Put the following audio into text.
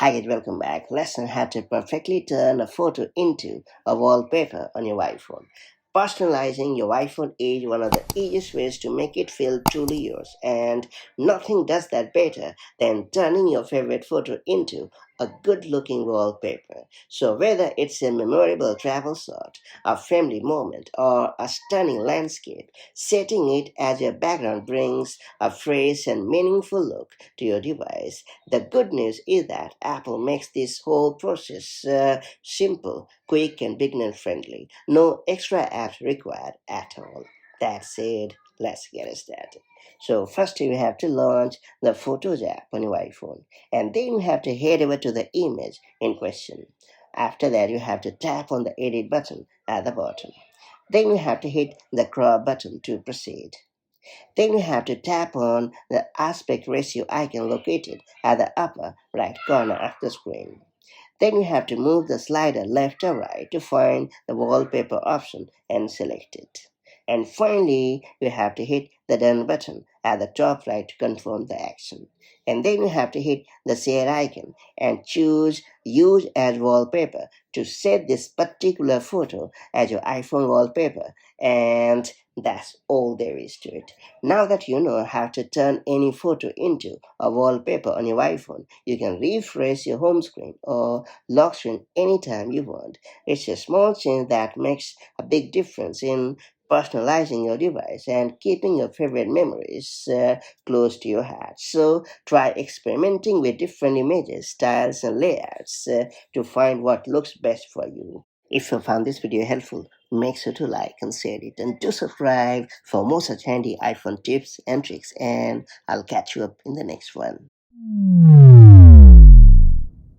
Hi guys, welcome back. Let's learn how to perfectly turn a photo into a wallpaper on your iPhone. Personalizing your iPhone is one of the easiest ways to make it feel truly yours, and nothing does that better than turning your favorite photo into a good looking wallpaper. So, whether it's a memorable travel shot, a family moment, or a stunning landscape, setting it as your background brings a fresh and meaningful look to your device. The good news is that Apple makes this whole process simple, quick, and beginner friendly. No extra apps required at all. That said, let's get started. So, first you have to launch the Photos app on your iPhone, and then you have to head over to the image in question. After that, you have to tap on the edit button at the bottom. Then you have to hit the crop button to proceed. Then you have to tap on the aspect ratio icon located at the upper right corner of the screen. Then you have to move the slider left or right to find the wallpaper option and select it. And finally, you have to hit the done button at the top right to confirm the action. And then you have to hit the share icon and choose use as wallpaper to set this particular photo as your iPhone wallpaper. And that's all there is to it. Now that you know how to turn any photo into a wallpaper on your iPhone, you can refresh your home screen or lock screen anytime you want. It's a small change that makes a big difference in personalizing your device and keeping your favorite memories close to your heart. So try experimenting with different images, styles, and layouts to find what looks best for you. If you found this video helpful, make sure to like and share it, and do subscribe for more such handy iPhone tips and tricks, and I'll catch you up in the next one.